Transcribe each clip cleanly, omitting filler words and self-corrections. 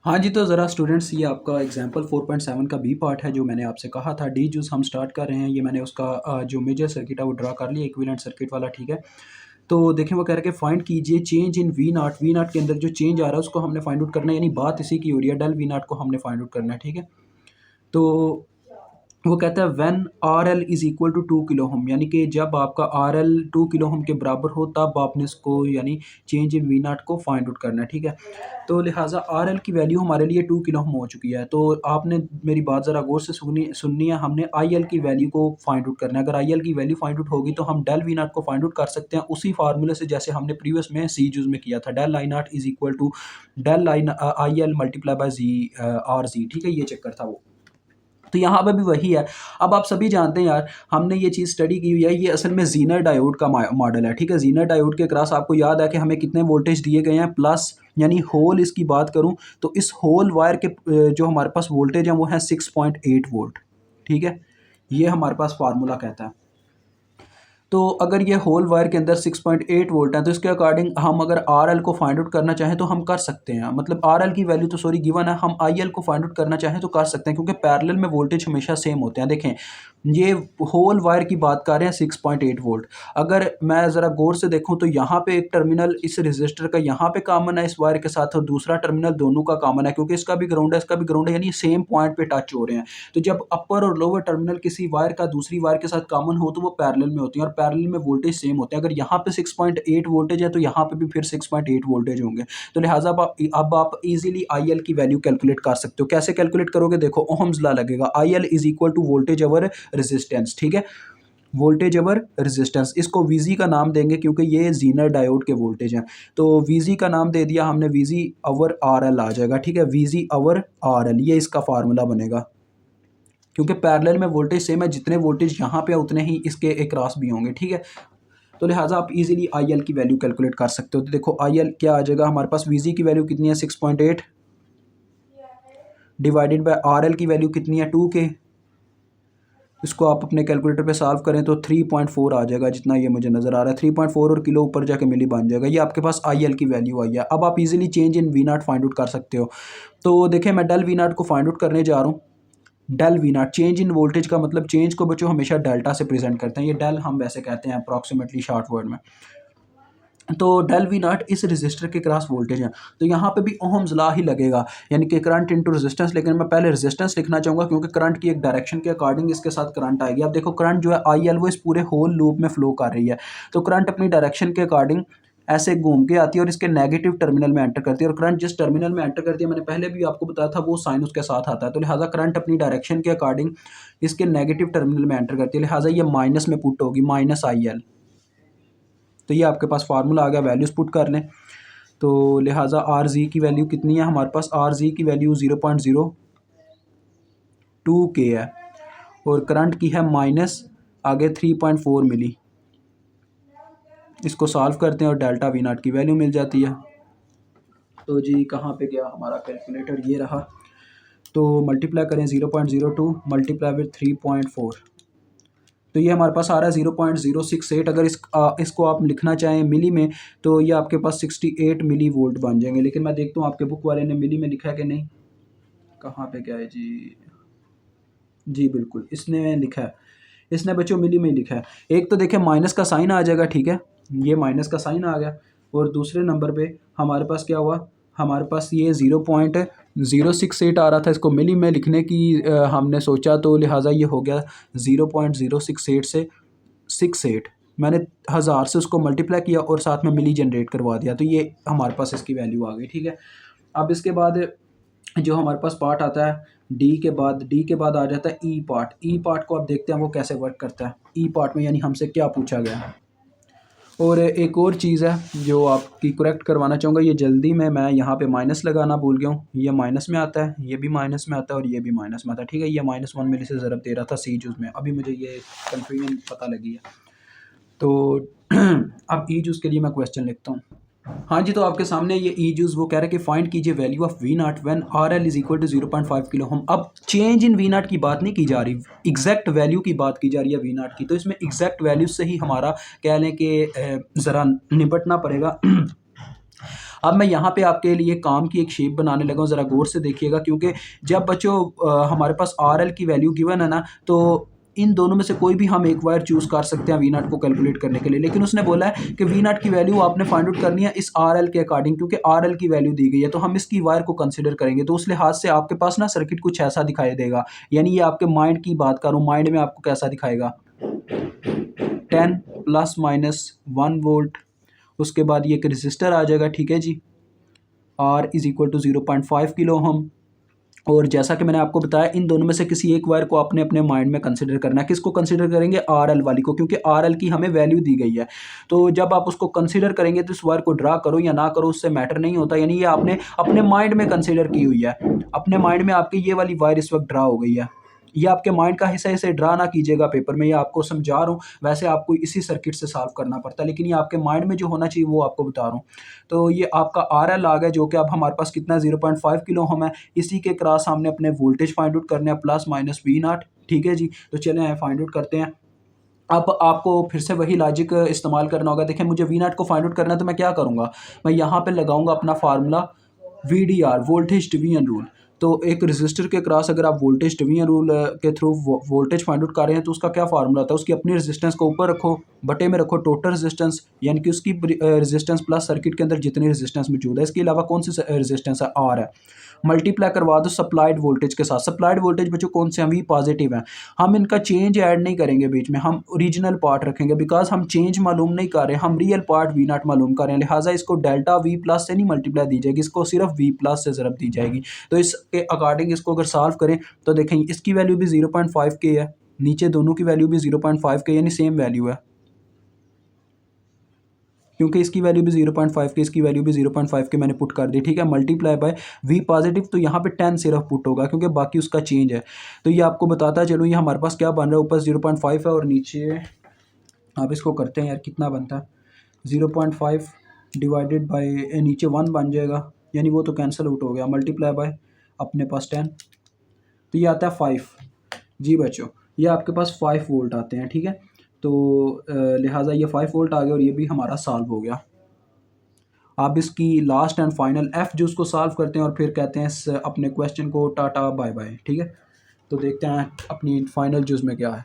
हाँ जी, तो ज़रा स्टूडेंट्स ये आपका एग्जांपल 4.7 का बी पार्ट है जो मैंने आपसे कहा था। डी जूस हम स्टार्ट कर रहे हैं। ये मैंने उसका जो मेजर सर्किट है वो ड्रा कर लिया, इक्विवेलेंट सर्किट वाला, ठीक है। तो देखें वो कह रहा है कि फाइंड कीजिए चेंज इन वी नॉट के अंदर जो चेंज आ रहा है उसको हमने फाइंड आउट करना है, यानी बात इसी की हो रही है, डेल वी नॉट को हमने फाइंड आउट करना है, ठीक है। तो वो कहता है when R L is equal to 2 kilo ohm, यानी कि जब आपका आर एल 2 किलो ओम के बराबर हो तब आपने इसको यानी चेंज इन वी नॉट को फाइंड आउट करना है, ठीक है। तो लिहाजा आर एल की वैल्यू हमारे लिए 2 किलो ओम हो चुकी है। तो आपने मेरी बात ज़रा गौर से सुननी है। हमने आई एल की वैल्यू को फाइंड आउट करना है। अगर आई एल की वैल्यू फाइंड आउट होगी तो हम डेल वी नॉट को फाइंड आउट कर सकते हैं उसी फार्मूले से जैसे हमने प्रीवियस में सी यूज़ में किया था। Del I naught is equal to del I L multiply by G R G, ठीक है, ये चक्कर था वो। तो यहाँ पे भी वही है। अब आप सभी जानते हैं यार, हमने ये चीज़ स्टडी की हुई है, ये असल में ज़ीनर डायोड का मॉडल है, ठीक है। ज़ीनर डायोड के अक्रॉस आपको याद है कि हमें कितने वोल्टेज दिए गए हैं, प्लस, यानी होल इसकी बात करूँ तो इस होल वायर के जो हमारे पास वोल्टेज है वो है 6.8 वोल्ट, ठीक है। ये हमारे पास फार्मूला कहता है। तो अगर ये होल वायर के अंदर 6.8 वोल्ट है तो इसके अकॉर्डिंग हम अगर आर एल को फाइंड आउट करना चाहें तो हम कर सकते हैं। मतलब आर एल की वैल्यू तो सॉरी गिवन है, हम आई एल को फाइंड आउट करना चाहें तो कर सकते हैं क्योंकि पैरेलल में वोल्टेज हमेशा सेम होते हैं। देखें ये होल वायर की बात कर रहे हैं 6.8 वोल्ट। अगर मैं ज़रा गौर से देखूं तो यहाँ पे एक टर्मिनल इस रजिस्टर का यहाँ पे कॉमन है इस वायर के साथ, और दूसरा टर्मिनल दोनों का कॉमन है क्योंकि इसका भी ग्राउंड है इसका भी ग्राउंड है, यानी सेम पॉइंट पे टच हो रहे हैं। तो जब अपर और लोअर टर्मिनल किसी वायर का दूसरी वायर के साथ कॉमन हो तो वो पैरेलल में होती है और पैरेलल में वोल्टेज सेम होते हैं। अगर यहाँ पे 6.8 वोल्टेज है तो यहाँ पे भी फिर 6.8 वोल्टेज होंगे। तो लिहाजा अब आप इजीली आई एल की वैल्यू कैलकुलेट कर सकते हो। कैसे कैलकुलेट करोगे, देखो ओहम्स लॉ लगेगा, I L is equal to voltage over resistance, ठीक है। वोल्टेज ओवर रेजिस्टेंस, इसको वीजी का नाम देंगे क्योंकि ये जीनर डायोड के वोल्टेज हैं। तो वीजी का नाम दे दिया हमने, वीजी ओवर आर एल आ जाएगा, ठीक है। वीजी ओवर आर एल ये इसका फार्मूला बनेगा क्योंकि पैरेलल में वोल्टेज सेम है, जितने वोल्टेज यहाँ पे उतने ही इसके अक्रॉस भी होंगे, ठीक है। तो लिहाजा आप इजीली आई एल की वैल्यू कैलकुलेट कर सकते हो। तो देखो आई एल क्या आ जाएगा हमारे पास, वीजी की वैल्यू कितनी है 6.8 डिवाइडेड बाय आर एल की वैल्यू कितनी है 2K। इसको आप अपने कैलकुलेटर पे सॉल्व करें तो 3.4 आ जाएगा, जितना ये मुझे नज़र आ रहा है 3.4 और किलो ऊपर जाके मिली बन जाएगा। ये आपके पास आई एल की वैल्यू आई है। अब आप easily change in V naught find out कर सकते हो। तो देखें मैं डेल वी नॉट को फाइंड आउट करने जा रहा हूँ। Del V naught change in voltage का मतलब, चेंज को बच्चों हमेशा डेल्टा से प्रेजेंट करते हैं, ये डेल हम वैसे कहते हैं अप्रॉक्सीमेटली शॉर्ट वर्ड में। तो डेल वी नॉट इस रजिस्टर के क्रॉस वोल्टेज है, तो यहाँ पे भी ओहम्स लॉ ही लगेगा, यानी कि करंट इनटू रेजिस्टेंस। लेकिन मैं पहले रेजिस्टेंस लिखना चाहूँगा क्योंकि करंट की एक डायरेक्शन के अकॉर्डिंग इसके साथ करंट आएगी। अब देखो करंट जो है आई एल वो इस पूरे होल लूप में फ्लो कर रही है, तो करंट अपनी डायरेक्शन के अकॉर्डिंग ऐसे घूम के आती है और इसके नेगेटिव टर्मिनल में एंटर करती है, और करंट जिस टर्मिनल में एंटर करती है मैंने पहले भी आपको बताया था वो साइन उसके साथ आता है। तो लिहाजा करंट अपनी डायरेक्शन के अकॉर्डिंग इसके नेगेटिव टर्मिनल में एंटर करती है, लिहाजा ये माइनस में पुट होगी, माइनस आई एल। तो ये आपके पास फार्मूला आ गया, वैल्यूज़ पुट कर लें। तो लिहाजा आर जी की वैल्यू कितनी है हमारे पास, आर जी की वैल्यू 0.02K है और करंट की है माइनस आगे 3.4 मिली। इसको सॉल्व करते हैं और डेल्टा वी नॉट की वैल्यू मिल जाती है। तो जी कहाँ पे गया हमारा कैलकुलेटर, ये रहा। तो मल्टीप्लाई करें 0.02 मल्टीप्लाई विथ 3.4, तो ये हमारे पास आ रहा है 0.068। अगर इसको आप लिखना चाहें मिली में तो ये आपके पास 68 मिली वोल्ट बन जाएंगे। लेकिन मैं देखता हूँ आपके बुक वाले ने मिली में लिखा है कि नहीं, कहाँ पे क्या है जी, जी बिल्कुल इसने लिखा है, इसने बच्चों मिली में ही लिखा है। एक तो देखें माइनस का साइन आ जाएगा, ठीक है, ये माइनस का साइन आ गया, और दूसरे नंबर पे हमारे पास क्या हुआ, हमारे पास ये 0.068 आ रहा था, इसको मिली में लिखने की हमने सोचा तो लिहाजा ये हो गया 0.068 से 68। मैंने 1000 से उसको मल्टीप्लाई किया और साथ में मिली जनरेट करवा दिया, तो ये हमारे पास इसकी वैल्यू आ गई, ठीक है। अब इसके बाद जो हमारे पास पार्ट आता है डी के बाद आ जाता है ई पार्ट। ई पार्ट को आप देखते हैं वो कैसे वर्क करता है। ई पार्ट में यानी हमसे क्या पूछा गया है। और एक और चीज़ है जो आपकी करेक्ट करवाना चाहूँगा, ये जल्दी में मैं यहाँ पे माइनस लगाना भूल गया हूँ। ये माइनस में आता है, ये भी माइनस में आता है और ये भी माइनस में आता है, ठीक है। ये -1 मिली से ज़रब दे रहा था सी जूस में, अभी मुझे ये कन्फ्यूजन पता लगी है। तो अब ई जूस के लिए मैं क्वेश्चन लिखता हूँ। हाँ जी, तो आपके सामने ये ई जूस वो कह रहे हैं कि फाइंड कीजिए value of V naught when R L is equal to 0.5 kilo ohm. अब चेंज इन वी नॉट की बात नहीं की जा रही, एग्जैक्ट वैल्यू की बात की जा रही है वी नॉट की। तो इसमें एग्जैक्ट वैल्यू से ही हमारा कह लें कि ज़रा निपटना पड़ेगा। अब मैं यहाँ पे आपके लिए काम की एक शेप बनाने लगा हूँ, ज़रा गौर से देखिएगा, क्योंकि जब बच्चों हमारे पास आर एल की वैल्यू गिवन है ना, तो इन दोनों में से कोई भी हम एक वायर चूज़ कर सकते हैं वी नॉट को कैलकुलेट करने के लिए। लेकिन उसने बोला है कि वी नॉट की वैल्यू आपने फाइंड आउट करनी है इस आर एल के अकॉर्डिंग, क्योंकि आर एल की वैल्यू दी गई है, तो हम इसकी वायर को कंसिडर करेंगे। तो उस लिहाज से आपके पास ना सर्किट कुछ ऐसा दिखाई देगा, यानी ये आपके माइंड की बात करूँ, माइंड में आपको कैसा दिखाएगा, 10 प्लस माइनस 1 वोल्ट, उसके बाद ये एक रजिस्टर आ जाएगा, ठीक है जी, R is equal to 0.5 kilo ohm. और जैसा कि मैंने आपको बताया, इन दोनों में से किसी एक वायर को आपने अपने माइंड में कंसिडर करना है। किसको कंसिडर करेंगे, आर एल वाली को, क्योंकि आर एल की हमें वैल्यू दी गई है। तो जब आप उसको कंसिडर करेंगे तो इस वायर को ड्रा करो या ना करो उससे मैटर नहीं होता, यानी ये आपने अपने माइंड में कंसिडर की हुई है। अपने माइंड में आपकी ये वाली वायर इस वक्त ड्रा हो गई है। ये आपके माइंड का हिस्सा, इसे ड्रा ना कीजिएगा पेपर में, ये आपको समझा रहा हूँ। वैसे आपको इसी सर्किट से सॉल्व करना पड़ता है, लेकिन ये आपके माइंड में जो होना चाहिए वो आपको बता रहा हूँ। तो ये आपका आर एल आ गया, जो कि अब हमारे पास कितना 0.5 किलो हम है। इसी के क्रॉस हमने अपने वोल्टेज फाइंड आउट करने हैं, प्लस माइनस वी नॉट, ठीक है जी। तो चलें फाइंड आउट करते हैं। अब आपको फिर से वही लॉजिक इस्तेमाल करना होगा। देखें, मुझे वी नॉट को फाइंड आउट करना है, तो मैं क्या करूँगा, मैं यहाँ पे लगाऊंगा अपना formula VDR, voltage division rule. तो एक रेजिस्टर के क्रॉस अगर आप वोल्टेज डिवीजन रूल के थ्रू वोल्टेज फाइंड आउट कर रहे हैं, तो उसका क्या फार्मूला होता है, उसकी अपनी रेजिस्टेंस को ऊपर रखो, बटे में रखो टोटल रेजिस्टेंस, यानी कि उसकी रेजिस्टेंस प्लस सर्किट के अंदर जितनी रेजिस्टेंस मौजूद है, इसके अलावा कौन सी रेजिस्टेंस है, आर है, मल्टीप्लाई करवा दो सप्लाइड वोल्टेज के साथ। सप्लाइड वोल्टेज बच्चों कौन से हैं, वी पॉजिटिव हैं। हम इनका चेंज ऐड नहीं करेंगे बीच में, हम ओरिजिनल पार्ट रखेंगे, बिकॉज हम चेंज मालूम नहीं कर रहे, हम रियल पार्ट वी नॉट मालूम कर रहे हैं। लिहाजा इसको डेल्टा वी प्लस से नहीं मल्टीप्लाई दी जाएगी, इसको सिर्फ वी प्लस से ज़रब दी जाएगी। तो इसके अकॉर्डिंग इसको अगर सॉल्व करें तो देखें, इसकी वैल्यू भी 0.5 के है, नीचे दोनों की वैल्यू भी 0.5 के, यानी सेम वैल्यू है, क्योंकि इसकी वैल्यू भी 0.5 की, इसकी वैल्यू भी 0.5 के मैंने पुट कर दी, ठीक है। मल्टीप्लाई बाय वी पॉजिटिव, तो यहाँ पे 10 सिर्फ पुट होगा, क्योंकि बाकी उसका चेंज है। तो ये आपको बताता है, चलो ये हमारे पास क्या बन रहा है, ऊपर 0.5 है और नीचे आप इसको करते हैं यार, कितना बनता है 0.5 डिवाइडेड बाई नीचे 1 बन जाएगा, यानी वो तो कैंसिल आउट हो गया, मल्टीप्लाई बाय अपने पास 10, तो ये आता है 5 जी बच्चों, ये आपके पास 5 वोल्ट आते हैं, ठीक है। तो लिहाजा ये 5 वोल्ट आ गया और ये भी हमारा सॉल्व हो गया। आप इसकी लास्ट एंड फाइनल एफ जो उसको सॉल्व करते हैं और फिर कहते हैं अपने क्वेश्चन को टाटा बाय बाय, ठीक है। तो देखते हैं अपनी फाइनल जुज में क्या है।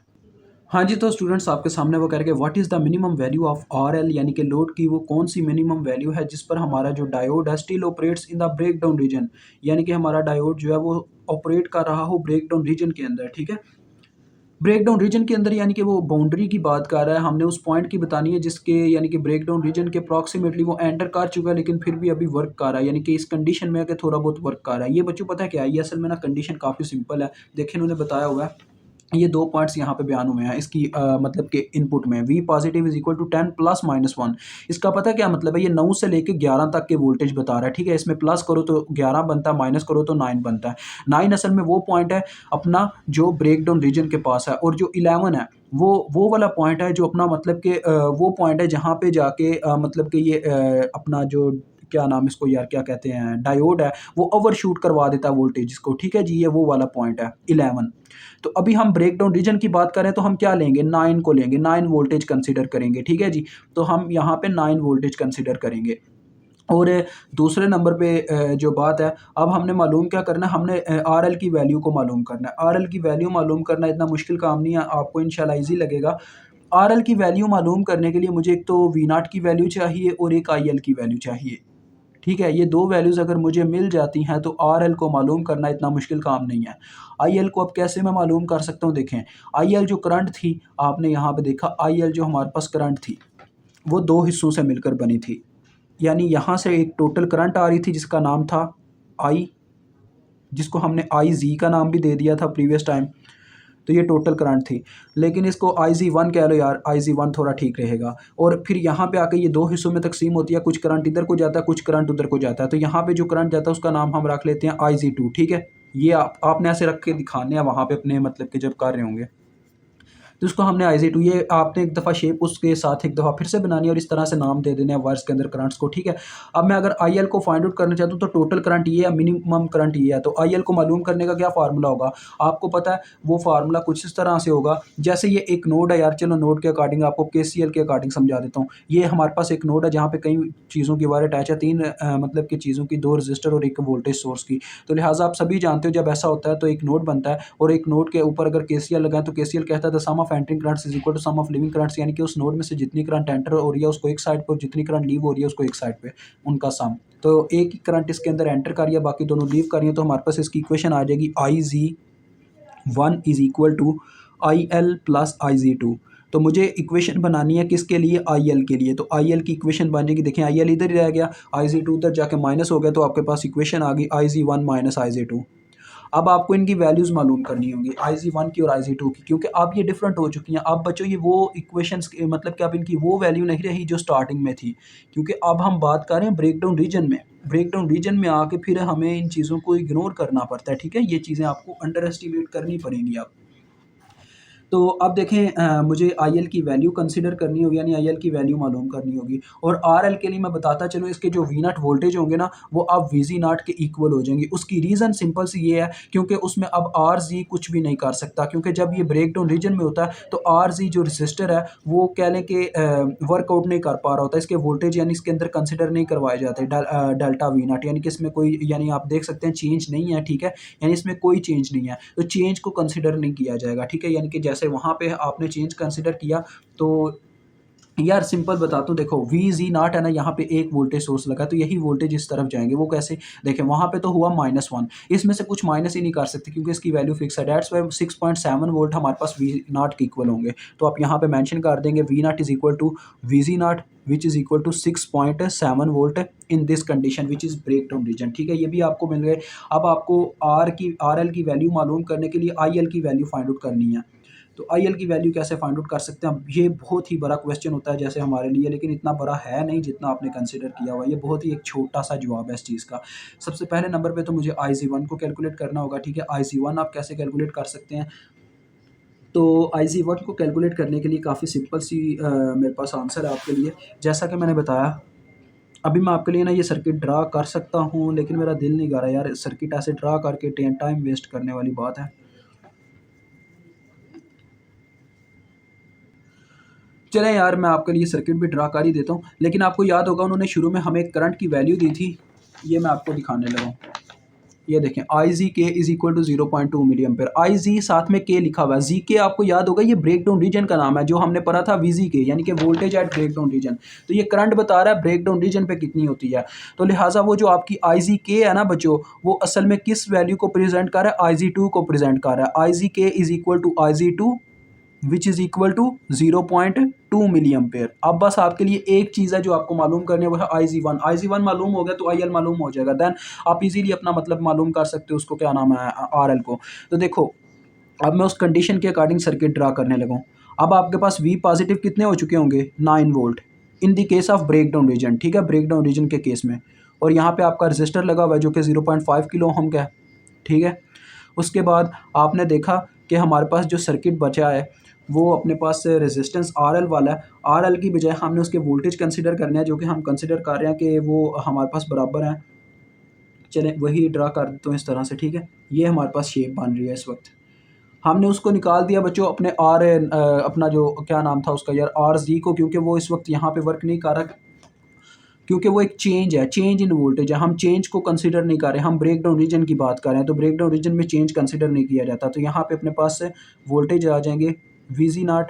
हाँ जी, तो स्टूडेंट्स आपके सामने वो कह रहे हैं what is the minimum value of R L, यानी कि लोड की वो कौन सी मिनिमम वैल्यू है जिस पर हमारा जो डायोड है still operates in the breakdown region, यानी कि हमारा डायोड जो है वो ऑपरेट कर रहा हो ब्रेक डाउन रीजन के अंदर, ठीक है। ब्रेक डाउन रीजन के अंदर यानी कि वो बाउंड्री की बात कर रहा है, हमने उस पॉइंट की बतानी है जिसके यानी कि ब्रेक डाउन रीजन के अप्रॉक्सीमेटली वो एंटर कर चुका है, लेकिन फिर भी अभी वर्क कर रहा है, यानी कि इस कंडीशन में है कि थोड़ा बहुत वर्क कर रहा है। ये बच्चों पता है क्या है, ये असल में ना कंडीशन काफ़ी सिंपल है। देखिए इन्होंने बताया हुआ है, ये 2 पॉइंट्स यहाँ पे बयान हुए हैं इसकी मतलब कि इनपुट में, V positive is equal to 10 plus minus 1। इसका पता क्या मतलब है, ये 9 से लेके 11 तक के वोल्टेज बता रहा है, ठीक है। इसमें प्लस करो तो 11 बनता है, माइनस करो तो 9 बनता है। 9 असल में वो पॉइंट है अपना जो ब्रेक डाउन रीजन के पास है, और जो 11 है वो वाला पॉइंट है जो अपना मतलब कि वो पॉइंट है जहाँ पे जाके मतलब कि ये अपना जो क्या नाम इसको यार क्या कहते हैं, डायोड है, वो ओवरशूट करवा देता है वोल्टेज को, ठीक है जी। ये वो वाला पॉइंट है 11। तो अभी हम ब्रेक डाउन रीजन की बात करें तो हम क्या लेंगे, 9 को लेंगे, 9 वोल्टेज कंसीडर करेंगे, ठीक है जी। तो हम यहाँ पे 9 वोल्टेज कंसीडर करेंगे। और दूसरे नंबर पे जो बात है, अब हमने मालूम क्या करना है, हमने आर एल की वैल्यू को मालूम करना है। आर एल की वैल्यू मालूम करना इतना मुश्किल काम नहीं है, आपको इंशाल्लाह ईजी लगेगा। आर एल की वैल्यू मालूम करने के लिए मुझे एक तो वी नॉट की वैल्यू चाहिए और एक आई एल की वैल्यू चाहिए, ठीक है। ये 2 वैल्यूज़ अगर मुझे मिल जाती हैं तो आर एल को मालूम करना इतना मुश्किल काम नहीं है। आई एल को अब कैसे मैं मालूम कर सकता हूँ, देखें आई एल जो करंट थी, आपने यहाँ पे देखा आई एल जो हमारे पास करंट थी वो 2 हिस्सों से मिलकर बनी थी, यानी यहाँ से एक टोटल करंट आ रही थी जिसका नाम था आई, जिसको हमने आई जी का नाम भी दे दिया था प्रीवियस टाइम। तो ये टोटल करंट थी, लेकिन इसको IZ1 कह लो यार, IZ1 थोड़ा ठीक रहेगा। और फिर यहाँ पे आके ये 2 हिस्सों में तकसीम होती है, कुछ करंट इधर को जाता है, कुछ करंट उधर को जाता है। तो यहाँ पे जो करंट जाता है उसका नाम हम रख लेते हैं IZ2, ठीक है। ये आपने ऐसे रख के दिखाने हैं वहाँ पे अपने मतलब कि जब कर रहे होंगे। तो उसको हमने IC2, ये आपने एक दफ़ा शेप उसके साथ एक दफ़ा फिर से बनानी है और इस तरह से नाम दे देने हैं वर्ड्स के अंदर करंट्स को, ठीक है। अब मैं अगर IL को फाइंड आउट करना चाहता हूँ तो टोटल करंट ये है, मिनिमम करंट ये है। तो IL को मालूम करने का क्या फार्मूला होगा, आपको पता है वो फार्मूला कुछ इस तरह से होगा, जैसे ये एक नोड है यार, चलो नोड के अकॉर्डिंग आपको KCL के अकॉर्डिंग समझा देता हूँ। ये हमारे पास एक नोड है जहाँ पे कई चीज़ों की वायर अटैच है, तीन मतलब कि चीज़ों की, दो रजिस्टर और एक वोल्टेज सोर्स की। तो लिहाजा आप सभी जानते हो जब ऐसा होता है तो एक नोड बनता है और एक नोड के ऊपर अगर KCL लगाएं तो KCL कहता है the sum of entering currents is equal to sum of leaving currents, यानी कि उस नोड में से जितनी करंट एंटर हो रही है उसको एक साइड पर, जितनी करंट लीव हो रही है उसको एक साइड पे, उनका सम। तो एक ही करंट इसके अंदर एंटर कर रही है, बाकी दोनों लीव कर रही है, तो हमारे पास इसकी इक्वेशन आ जाएगी IZ1 is equal to IL plus IZ2। तो मुझे इक्वेशन बनानी है किसके लिए, IL के लिए। तो IL की इक्वेशन बन जाएगी, देखें IL इधर ही रह गया, IZ2 उधर जाके माइनस हो गया, तो आपके पास इक्वेशन आ गई IZ1 माइनस IZ2। अब आपको इनकी वैल्यूज़ मालूम करनी होंगी, IZ1 की और IZ2 की, क्योंकि अब ये डिफरेंट हो चुकी हैं। अब बच्चों ये वो इक्वेशंस मतलब कि अब इनकी वो वैल्यू नहीं रही जो स्टार्टिंग में थी, क्योंकि अब हम बात कर रहे हैं ब्रेकडाउन रीजन में। ब्रेकडाउन रीजन में आके फिर हमें इन चीज़ों को इग्नोर करना पड़ता है, ठीक है। ये चीज़ें आपको अंडर एस्टिमेट करनी पड़ेंगी अब। तो अब देखें मुझे IL की वैल्यू कंसीडर करनी होगी, यानी IL की वैल्यू मालूम करनी होगी। और RL के लिए मैं बताता चलूँ, इसके जो V0 वोल्टेज होंगे ना वो अब VZ0 के इक्वल हो जाएंगे। उसकी रीज़न सिंपल सी ये है, क्योंकि उसमें अब RZ कुछ भी नहीं कर सकता, क्योंकि जब ये ब्रेकडाउन रीजन में होता है तो RZ जो रजिस्टर है वो कह लें कि वर्कआउट नहीं कर पा रहा होता, इसके वोल्टेज यानी इसके अंदर कंसिडर नहीं करवाए जाते डेल्टा V0, यानी कि इसमें कोई, यानी आप देख सकते हैं चेंज नहीं है, ठीक है। यानी इसमें कोई चेंज नहीं है, तो चेंज को कंसिडर नहीं किया जाएगा, ठीक है। यानी कि जैसे वहाँ पे आपने चेंज कंसिडर किया तो यार सिंपल बताता हूँ, देखो VZ0 है ना, यहाँ पे एक वोल्टेज सोर्स लगा तो यही वोल्टेज इस तरफ जाएंगे, वो कैसे, देखें वहाँ पे तो हुआ -1, इसमें से कुछ माइनस ही नहीं कर सकते क्योंकि इसकी वैल्यू फिक्स है। डेट्स वाई 6.7 वोल्ट हमारे पास V0 के इक्वल होंगे, तो आप यहाँ पे मेंशन कर देंगे V0 is equal to VZ0 which is equal to 6.7 volt in this condition which is breakdown region, ठीक है। ये भी आपको मिल गए। अब आपको RL की वैल्यू मालूम करने के लिए IL की वैल्यू फाइंड आउट करनी है। तो IL की वैल्यू कैसे फाइंड आउट कर सकते हैं, अब ये बहुत ही बड़ा क्वेश्चन होता है जैसे हमारे लिए, लेकिन इतना बड़ा है नहीं जितना आपने कंसिडर किया हुआ। ये बहुत ही एक छोटा सा जवाब है इस चीज़ का। सबसे पहले नंबर पे तो मुझे IZ1 को कैलकुलेट करना होगा, ठीक है। IZ1 आप कैसे कैलकुलेट कर सकते हैं, तो IZ1 को कैलकुलेट करने के लिए काफ़ी सिंपल सी मेरे पास आंसर है आपके लिए। जैसा कि मैंने बताया, अभी मैं आपके लिए ना ये सर्किट ड्रा कर सकता हूँ, लेकिन मेरा दिल नहीं कर रहा यार, सर्किट ऐसे ड्रा करके टाइम वेस्ट करने वाली बात है। चलें यार, मैं आपके लिए सर्किट भी ड्रा कर ही देता हूँ, लेकिन आपको याद होगा उन्होंने शुरू में हमें करंट की वैल्यू दी थी, ये मैं आपको दिखाने लगा हूँ। ये देखें IZK is equal to 0.2 milli ampere, IZ साथ में K लिखा हुआ है, ZK आपको याद होगा ये ब्रेकडाउन रीजन का नाम है, जो हमने पढ़ा था VZK यानी कि वोल्टेज एट ब्रेकडाउन रीजन। तो ये करंट बता रहा है ब्रेकडाउन रीजन पे कितनी होती है, तो लिहाजा वो जो आपकी IZK है ना बच्चों, वो असल में किस वैल्यू को प्रेजेंट कर रहा है, IZ2 को प्रेजेंट कर रहा है। IZK is equal to IZ2 which is equal to 0.2 milli ampere. अब बस आपके लिए एक चीज़ है जो आपको मालूम करनी है, वो है IZ1 मालूम हो गया तो IL मालूम हो जाएगा, देन आप इजीली अपना मतलब मालूम कर सकते हो उसको, क्या नाम है, RL को। तो देखो अब मैं उस कंडीशन के अकॉर्डिंग सर्किट ड्रा करने लगा हूँ। अब आपके पास V पॉजिटिव कितने हो चुके होंगे, 9 volt in the case of breakdown region, ठीक है, ब्रेकडाउन रीजन के केस में। और यहाँ पे आपका रजिस्टर लगा हुआ है जो कि 0.5 किलो ओम का है, ठीक है। उसके बाद आपने देखा कि हमारे पास जो सर्किट बचा है वो अपने पास रेजिस्टेंस RL वाला है, RL की बजाय हमने उसके वोल्टेज कंसिडर करने हैं, जो कि हम कंसिडर कर रहे हैं कि वो हमारे पास बराबर हैं। चलें वही ड्रा कर देता हूँ इस तरह से, ठीक है। ये हमारे पास शेप बन रही है इस वक्त। हमने उसको निकाल दिया बच्चों अपने अपना जो क्या नाम था उसका यार, RZ को, क्योंकि वो इस वक्त यहाँ पे वर्क नहीं कर रहा, क्योंकि वो एक चेंज है, चेंज इन वोल्टेज है, हम चेंज को कंसीडर नहीं कर रहे, हम ब्रेकडाउन रीजन की बात कर रहे हैं, तो ब्रेकडाउन रीजन में चेंज कंसीडर नहीं किया जाता। तो यहाँ पे अपने पास वोल्टेज आ जाएंगे VZ0,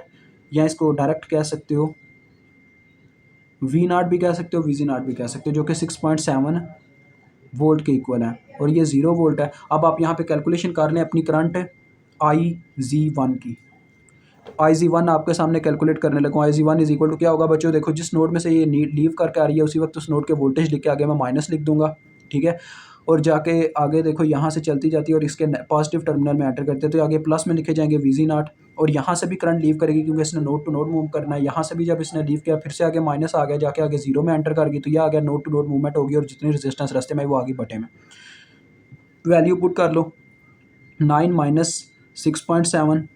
या इसको डायरेक्ट कह सकते हो V0 भी कह सकते हो, VZ0 भी कह सकते हो, जो कि 6.7 वोल्ट के इक्वल है, और ये 0 वोल्ट है। अब आप यहाँ पे कैलकुलेशन कर लें अपनी करंट IZ1 की। IZ1 आपके सामने कैलकुलेट करने लगूँ। IZ1 इज इक्वल टू क्या होगा बच्चों, देखो जिस नोड में से ये लीव करके आ रही है उसी वक्त उस नोड के वोल्टेज लिख के आगे मैं माइनस लिख दूंगा, ठीक है। और जाके आगे देखो यहाँ से चलती जाती है और इसके पॉजिटिव टर्मिनल में एंटर करते हैं, तो आगे प्लस में लिखे जाएंगे VZ0, और यहाँ से भी करंट लीव करेगी क्योंकि इसने नोड टू नोड मूव करना है। यहाँ से भी जब इसने लीव किया फिर से आगे माइनस आ गया, जाके आगे 0 में एंटर कर गई, तो यह आ गया नोड टू नोड मूवमेंट होगी, और जितनी रेजिस्टेंस रास्ते में वो आगे बटे में। वैल्यू पुट कर लो, 9 माइनस 6.7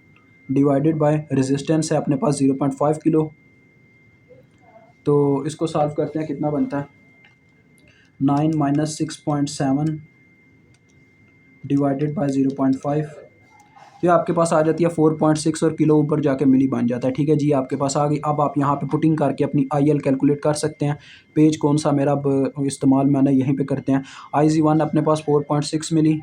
डिवाइडेड बाय रेजिस्टेंस है अपने पास 0.5 किलो। तो इसको सॉल्व करते हैं, कितना बनता है 9 माइनस 6.7 डिवाइडेड बाय 0.5, तो ये आपके पास आ जाती है 4.6 और किलो ऊपर जाके मिली बन जाता है। ठीक है जी, आपके पास आ गई। अब आप यहाँ पे पुटिंग करके अपनी IL कैलकुलेट कर सकते हैं। पेज कौन सा मेरा अब इस्तेमाल मैंने यहीं पे करते हैं। IZ1 अपने पास 4.6 मिली,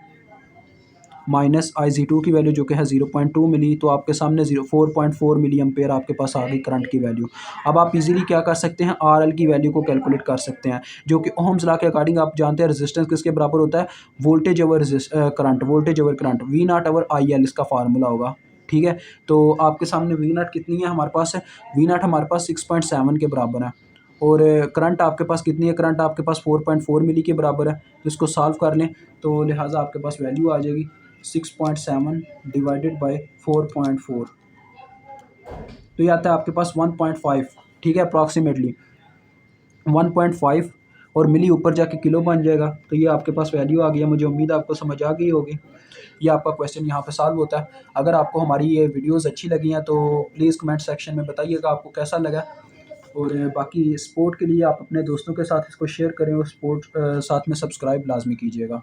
माइनस IZ2 की वैल्यू जो कि है 0.2 मिली, तो आपके सामने 4.4 मिली एम्पेयर आपके पास आ गई करंट की वैल्यू। अब आप इजीली क्या कर सकते हैं, RL की वैल्यू को कैलकुलेट कर सकते हैं, जो कि ओहम्स लॉ के अकॉर्डिंग आप जानते हैं रेजिस्टेंस किसके बराबर होता है, voltage over current, voltage over current, V0 over IL इसका फार्मूला होगा। ठीक है, तो आपके सामने V0 कितनी है हमारे पास है, V0 हमारे पास 6.7 के बराबर है, और करंट आपके पास कितनी है, करंट आपके पास 4.4 मिली के बराबर है। तो इसको सॉल्व कर लें, तो लिहाजा आपके पास वैल्यू आ जाएगी 6.7 डिवाइडेड बाय 4.4, तो ये आता है आपके पास 1.5। ठीक है, अप्रॉक्सीमेटली 1.5, और मिली ऊपर जाके किलो बन जाएगा। तो ये आपके पास वैल्यू आ गई है, मुझे उम्मीद है आपको समझ आ गई होगी। ये आपका क्वेश्चन यहाँ पे सॉल्व होता है। अगर आपको हमारी ये वीडियोस अच्छी लगी हैं तो प्लीज़ कमेंट सेक्शन में बताइएगा आपको कैसा लगा, और बाकी सपोर्ट के लिए आप अपने दोस्तों के साथ इसको शेयर करें, और सपोर्ट साथ में सब्सक्राइब लाजमी कीजिएगा।